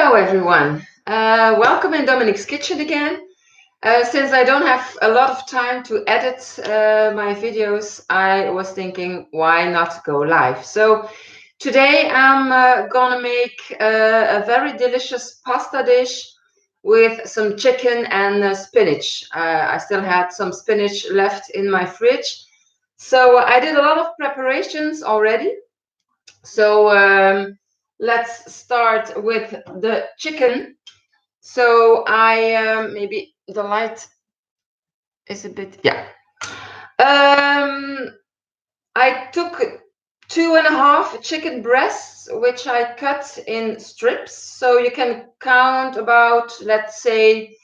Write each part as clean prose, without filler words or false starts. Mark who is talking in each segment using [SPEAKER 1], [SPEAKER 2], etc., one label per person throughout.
[SPEAKER 1] Hello everyone, welcome in Dominique's kitchen again. Since I don't have a lot of time to edit my videos, I was thinking why not go live. So today I'm gonna make a very delicious pasta dish with some chicken and spinach. I still had some spinach left in my fridge. So I did a lot of preparations already. So let's start with the chicken. So maybe the light is a bit, yeah. I took 2.5 chicken breasts, which I cut in strips. So you can count about, let's say,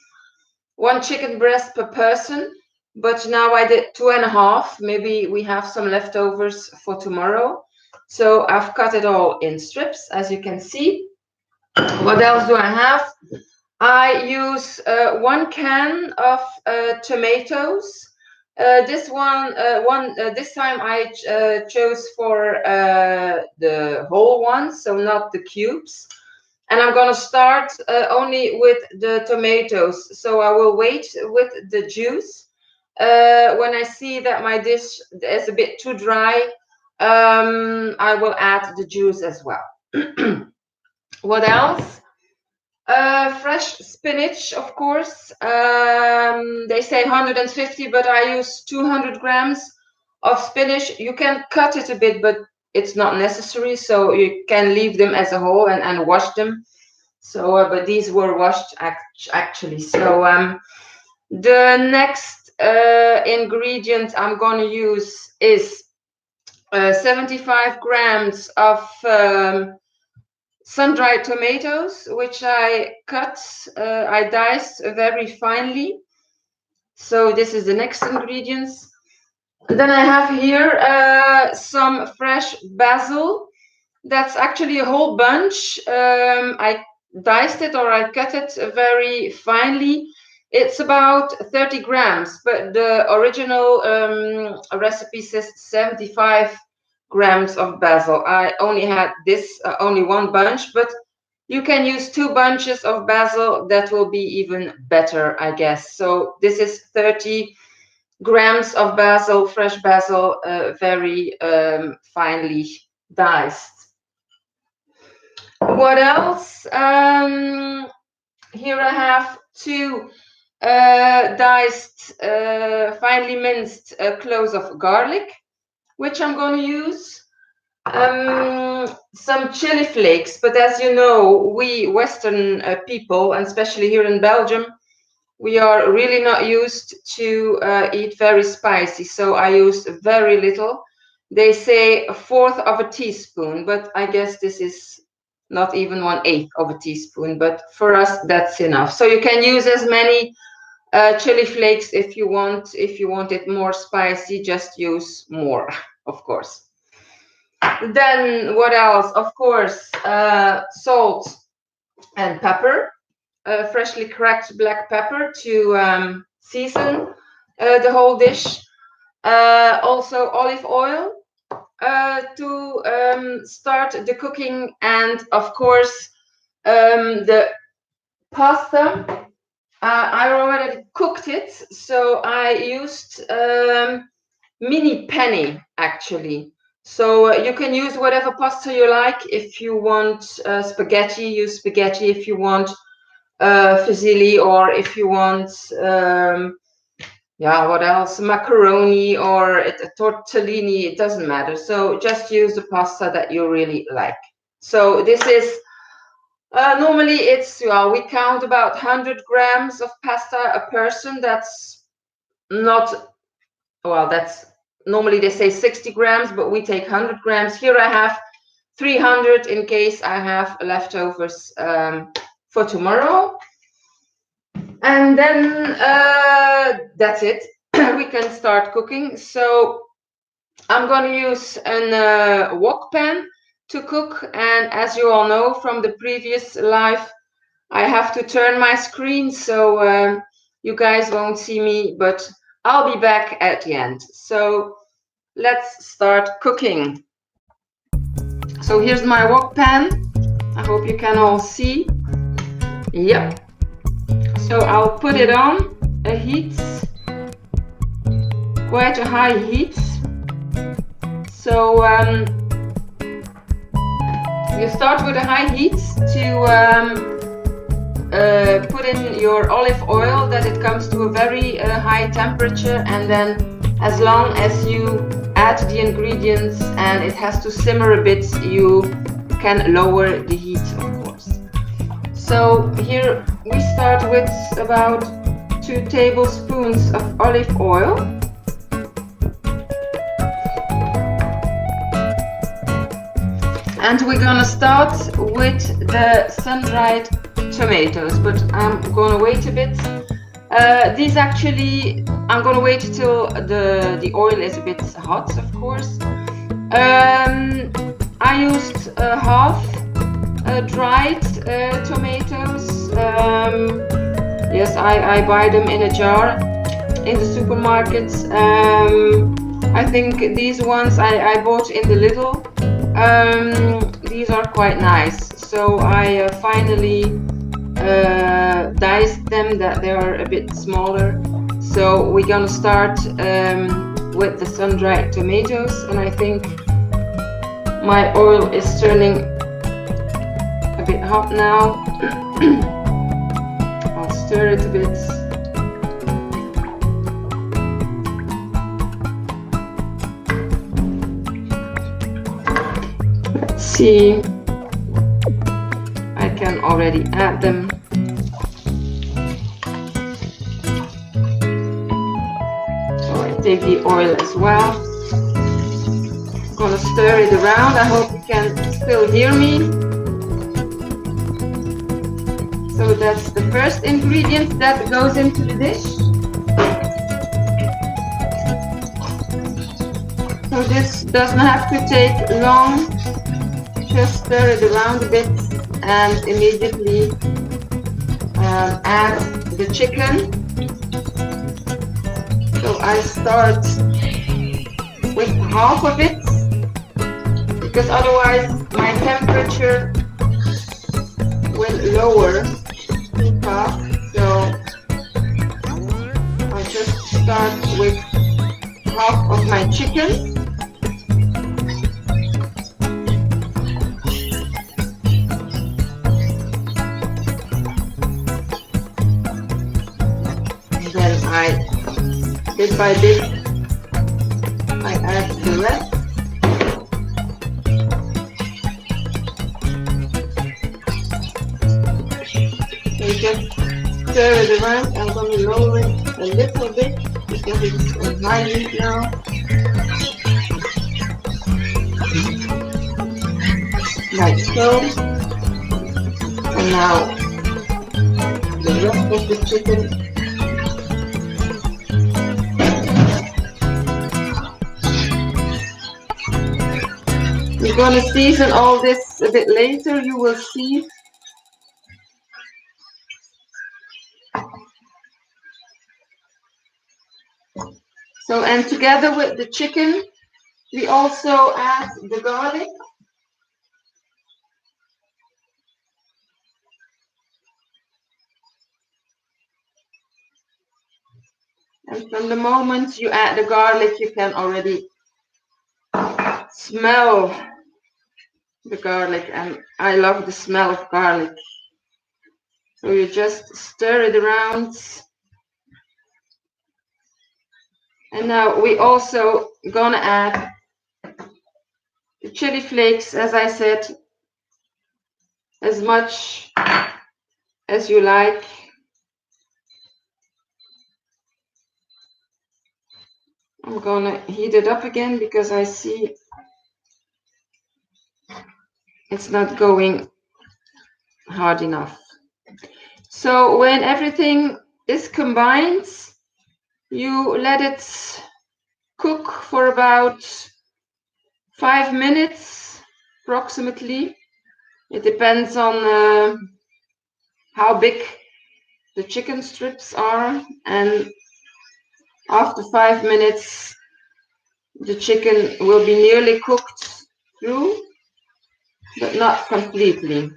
[SPEAKER 1] 1 chicken breast per person. But now I did 2.5. Maybe we have some leftovers for tomorrow. So I've cut it all in strips, as you can see. What else do I have? I use 1 can of tomatoes. This time I chose for the whole ones, so not the cubes. And I'm gonna start only with the tomatoes. So I will wait with the juice. When I see that my dish is a bit too dry, I will add the juice as well. What else? Fresh spinach, of course. They say 150, but I use 200 grams of spinach. You can cut it a bit, but it's not necessary. So you can leave them as a whole and wash them. So, but these were washed actually. So the next ingredient I'm going to use is 75 grams of sun-dried tomatoes, which I cut, I diced very finely. So this is the next ingredients. And then I have here some fresh basil. That's actually a whole bunch. I diced it or I cut it very finely. It's about 30 grams, but the original recipe says 75 grams of basil. I only had this, only 1 bunch, but you can use 2 bunches of basil. That will be even better, I guess. So this is 30 grams of basil, fresh basil, very finely diced. What else? Here I have 2 diced, finely minced cloves of garlic, which I'm going to use. Some chili flakes, but as you know, we Western people, and especially here in Belgium, we are really not used to eat very spicy, so I use very little. They say 1/4 of a teaspoon, but I guess this is not even 1/8 of a teaspoon, but for us that's enough. So you can use as many chili flakes if you want. If you want it more spicy, just use more, of course. Then what else? Of course, salt and pepper, freshly cracked black pepper to season the whole dish. Also olive oil to start the cooking, and of course the pasta. I already cooked it, so I used mini penne actually. So you can use whatever pasta you like. If you want spaghetti, use spaghetti. If you want fusilli, or if you want what else, macaroni or a tortellini, it doesn't matter. So just use the pasta that you really like. So this is normally it's we count about 100 grams of pasta a person. That's not, well, that's normally they say 60 grams, but we take 100 grams. Here I have 300 in case I have leftovers for tomorrow. And then that's it. We can start cooking. So I'm going to use a wok pan to cook. And as you all know from the previous live, I have to turn my screen, so you guys won't see me, but I'll be back at the end. So let's start cooking. So here's my wok pan. I hope you can all see. Yep. So I'll put it on a heat, quite a high heat. So you start with a high heat to put in your olive oil, that it comes to a very high temperature, and then as long as you add the ingredients and it has to simmer a bit, you can lower the heat, of course. So here we start with about 2 tablespoons of olive oil. And we're gonna start with the sun-dried tomatoes, but I'm gonna wait a bit. These actually, I'm gonna wait till the oil is a bit hot, of course. I used half dried tomatoes. Yes, I buy them in a jar in the supermarkets. I think these ones I bought in the Lidl. These are quite nice. So I finally diced them, that they are a bit smaller. So we're gonna start with the sun-dried tomatoes, and I think my oil is turning a bit hot now. I'll stir it a bit. Let's see. I can already add them. So I take the oil as well. I'm gonna stir it around. I hope you can still hear me. So that's the first ingredient that goes into the dish. So this doesn't have to take long. Just stir it around a bit and immediately add the chicken. So I start with half of it, because otherwise my temperature will lower too fast. So I just start with half of my chicken. Bit by bit, I add the rest. So just stir it around. I'm going to lower it a little bit because it's on high heat now. Like so. And now the rest of the chicken. We're going to season all this a bit later, you will see. So, and together with the chicken, we also add the garlic. And from the moment you add the garlic, you can already smell the garlic, and I love the smell of garlic. So you just stir it around. And now we also gonna add the chili flakes, as I said, as much as you like. I'm gonna heat it up again because I see it's not going hard enough. So when everything is combined, you let it cook for about 5 minutes approximately. It depends on how big the chicken strips are, and after 5 minutes the chicken will be nearly cooked through, but not completely.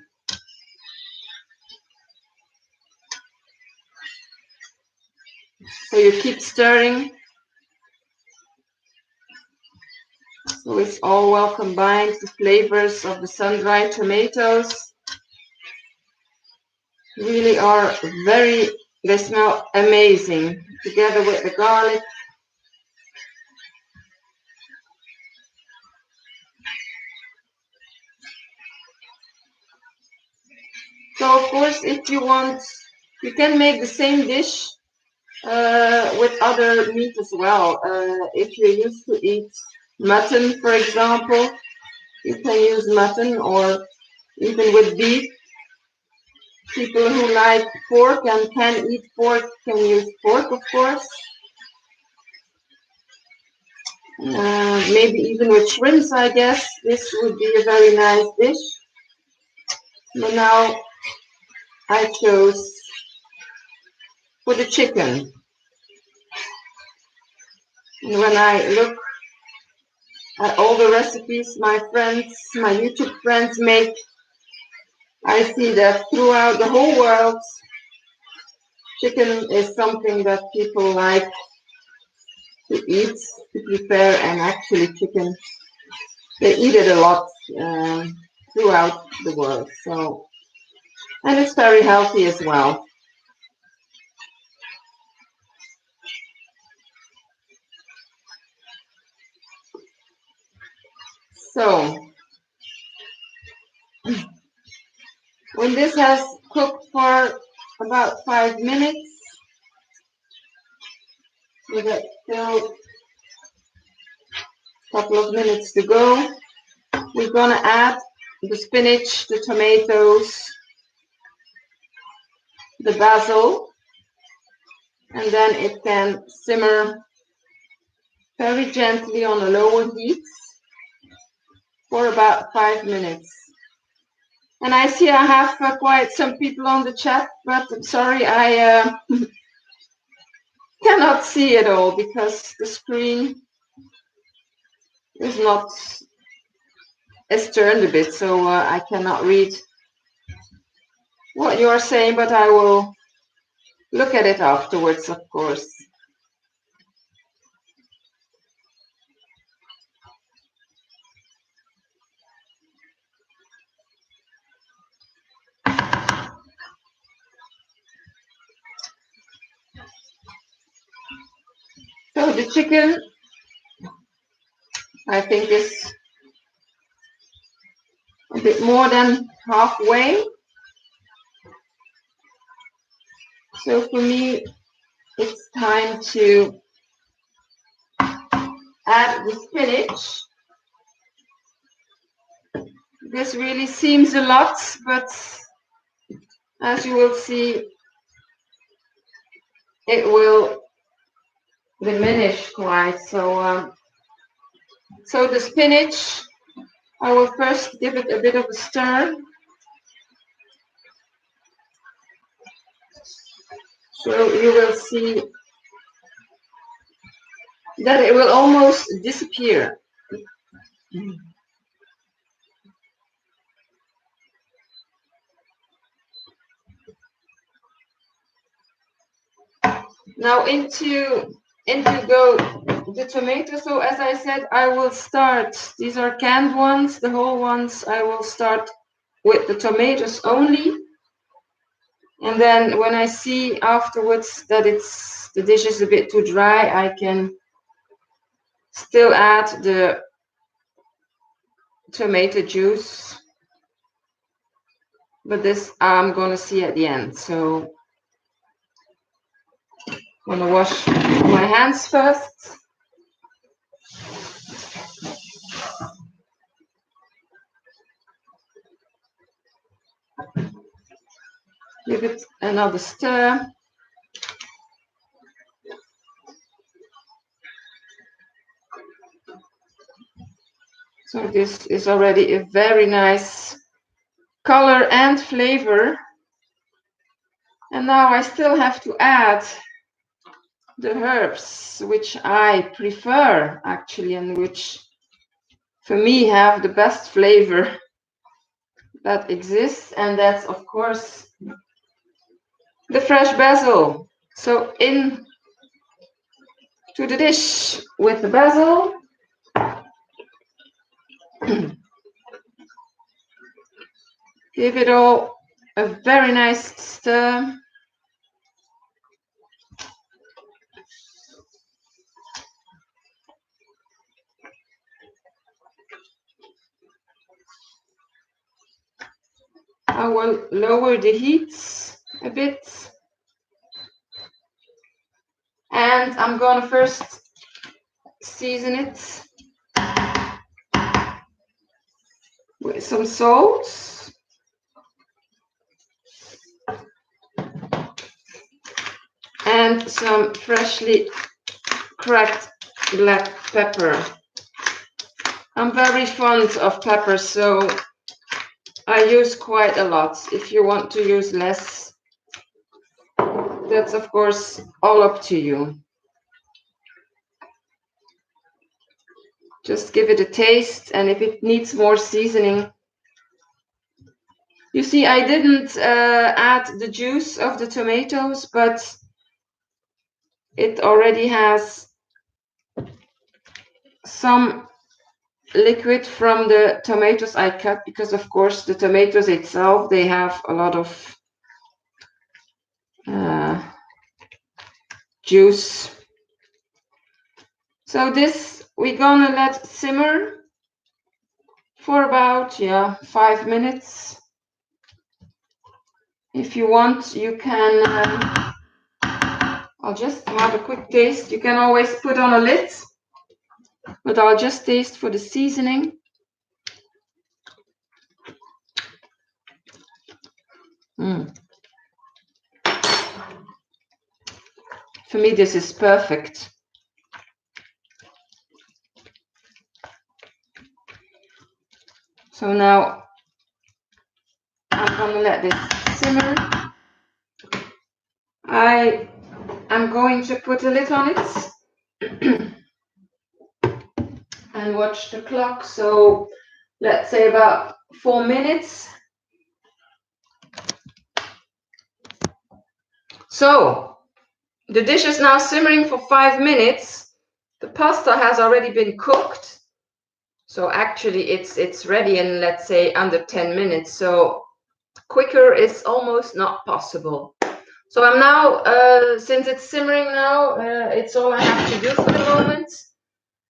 [SPEAKER 1] So you keep stirring. So it's all well combined, the flavors of the sun-dried tomatoes really are they smell amazing together with the garlic. So of course, if you want, you can make the same dish with other meat as well. If you used to eat mutton, for example, you can use mutton, or even with beef. People who like pork and can eat pork can use pork, of course. Maybe even with shrimps, I guess this would be a very nice dish. But now I chose for the chicken. And when I look at all the recipes my friends, my YouTube friends make, I see that throughout the whole world, chicken is something that people like to eat, to prepare, and actually chicken, they eat it a lot throughout the world. So, and it's very healthy as well. So, when this has cooked for about 5 minutes, with it still a couple of minutes to go, we're gonna add the spinach, the tomatoes, the basil, and then it can simmer very gently on a lower heat for about 5 minutes. And I see I have quite some people on the chat, but I'm sorry, I cannot see it all because the screen is not, it's turned a bit, so I cannot read what you are saying, but I will look at it afterwards, of course. So the chicken, I think, is a bit more than halfway. So for me, it's time to add the spinach. This really seems a lot, but as you will see, it will diminish quite. So, so the spinach, I will first give it a bit of a stir. So you will see that it will almost disappear. Now into go the tomatoes. So as I said, I will start, these are canned ones, the whole ones, I will start with the tomatoes only. And then when I see afterwards that the dish is a bit too dry, I can still add the tomato juice. But this I'm gonna see at the end. So I'm gonna wash my hands first. Give it another stir. So this is already a very nice color and flavor. And now I still have to add the herbs, which I prefer actually, and which for me have the best flavor that exists. And that's of course the fresh basil. So in to the dish with the basil. Give it all a very nice stir. I will lower the heat a bit. And I'm gonna first season it with some salt. And some freshly cracked black pepper. I'm very fond of pepper, so I use quite a lot. If you want to use less, that's of course all up to you. Just give it a taste, and if it needs more seasoning. You see, I didn't add the juice of the tomatoes, but it already has some liquid from the tomatoes I cut, because of course the tomatoes itself, they have a lot of juice. So this we're gonna let simmer for about 5 minutes. If you want, you can I'll just have a quick taste. You can always put on a lid, but I'll just taste for the seasoning. For me, this is perfect. So now I'm gonna let this simmer. I am going to put a lid on it and watch the clock. So let's say about 4 minutes. So the dish is now simmering for 5 minutes. The pasta has already been cooked. So actually it's ready in, let's say, under 10 minutes. So quicker is almost not possible. So I'm now, since it's simmering now, it's all I have to do for the moment.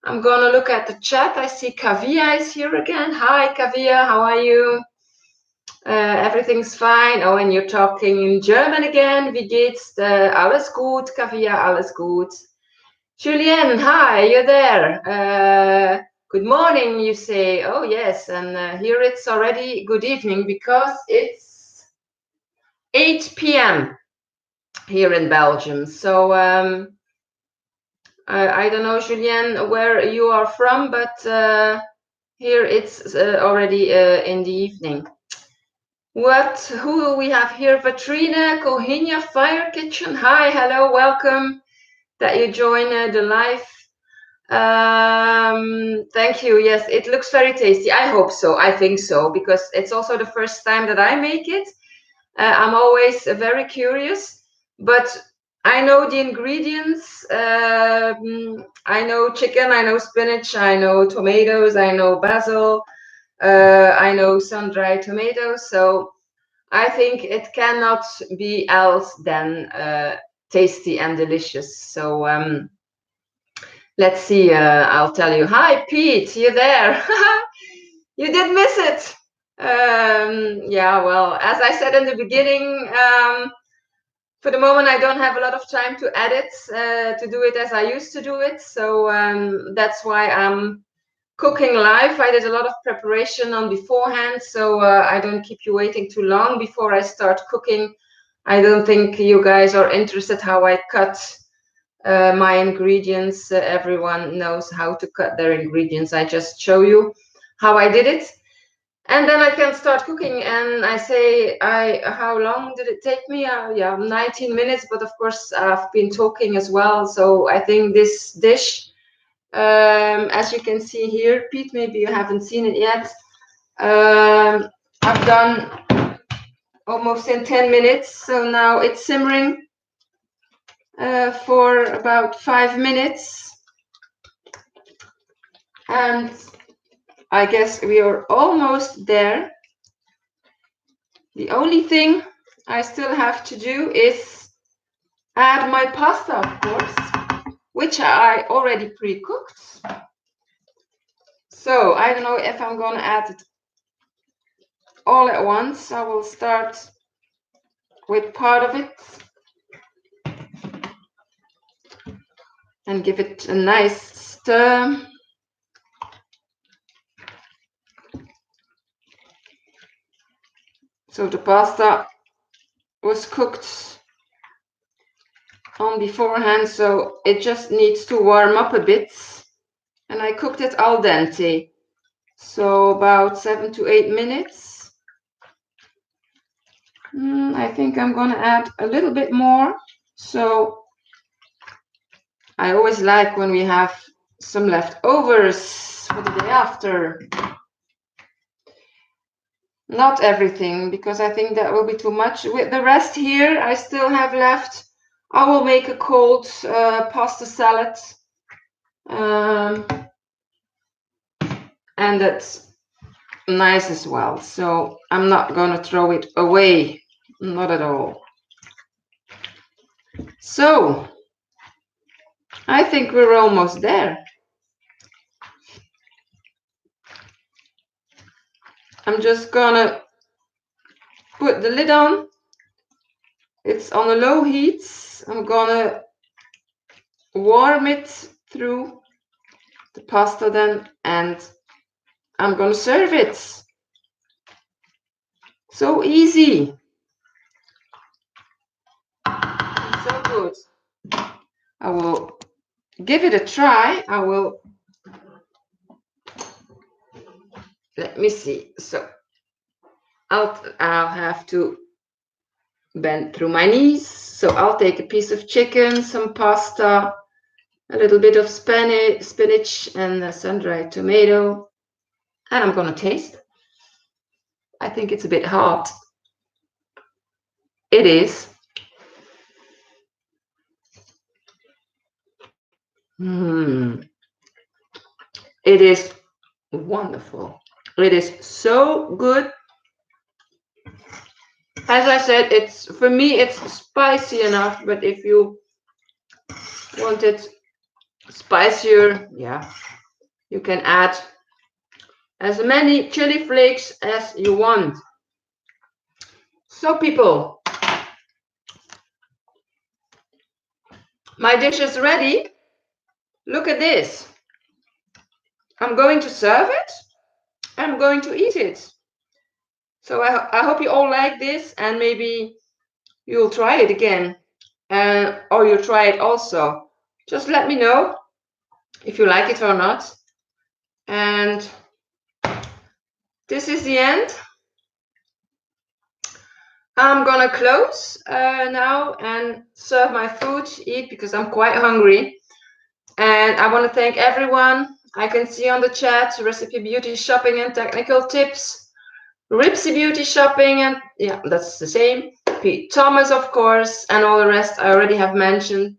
[SPEAKER 1] I'm gonna look at the chat. I see Kavia is here again. Hi Kavia, how are you? Everything's fine. Oh, and you're talking in German again. Wie geht's? Alles gut, Kavia, alles gut. Julien, hi, you're there. Good morning, you say. Oh, yes, and here it's already good evening because it's 8 p.m. here in Belgium. So I don't know, Julien, where you are from, but here it's already in the evening. Who do we have here? Patrina, Kohinia, Fire Kitchen. Hi, hello, welcome that you join the live. Thank you. Yes, it looks very tasty. I hope so. I think so, because it's also the first time that I make it. I'm always very curious, but I know the ingredients. I know chicken, I know spinach, I know tomatoes, I know basil, I know sun-dried tomatoes. So I think it cannot be else than tasty and delicious. So let's see. I'll tell you. Hi, Pete. You there? You did miss it. Yeah, well, as I said in the beginning, for the moment, I don't have a lot of time to edit, to do it as I used to do it. So that's why I'm cooking live. I did a lot of preparation on beforehand, so I don't keep you waiting too long before I start cooking. I don't think you guys are interested how I cut my ingredients. Everyone knows how to cut their ingredients. I just show you how I did it. And then I can start cooking, and I say, how long did it take me? Yeah, 19 minutes, but of course I've been talking as well. So I think this dish, as you can see here, Pete, maybe you haven't seen it yet. I've done almost in 10 minutes. So now it's simmering. for about 5 minutes. And I guess we are almost there. The only thing I still have to do is add my pasta, of course, which I already pre-cooked. So I don't know if I'm gonna add it all at once. I will start with part of it and give it a nice stir. So the pasta was cooked on beforehand, so it just needs to warm up a bit. And I cooked it al dente, so about 7 to 8 minutes. I think I'm gonna add a little bit more. So I always like when we have some leftovers for the day after. Not everything, because I think that will be too much. With the rest here, I still have left. I will make a cold pasta salad. And that's nice as well. So I'm not gonna throw it away, not at all. So I think we're almost there. I'm just gonna put the lid on. It's on a low heat. I'm gonna warm it through the pasta then, and I'm gonna serve it. So easy. So good. I will give it a try. Let me see. So I'll have to bend through my knees. So I'll take a piece of chicken, some pasta, a little bit of spinach and a sun-dried tomato. And I'm gonna taste. I think it's a bit hot. It is. It is wonderful. It is so good. As I said, for me it's spicy enough, but if you want it spicier, yeah, you can add as many chili flakes as you want. So people, my dish is ready. Look at this. I'm going to serve it. I'm going to eat it. So I hope you all like this, and maybe you'll try it again, or you try it also. Just let me know if you like it or not. And this is the end. I'm gonna close now and serve my food, eat, because I'm quite hungry. And I want to thank everyone. I can see on the chat recipe beauty shopping and technical tips, Ripsy beauty shopping, and yeah, that's the same. Pete Thomas, of course, and all the rest I already have mentioned.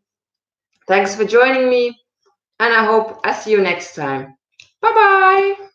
[SPEAKER 1] Thanks for joining me, and I hope I see you next time. Bye bye.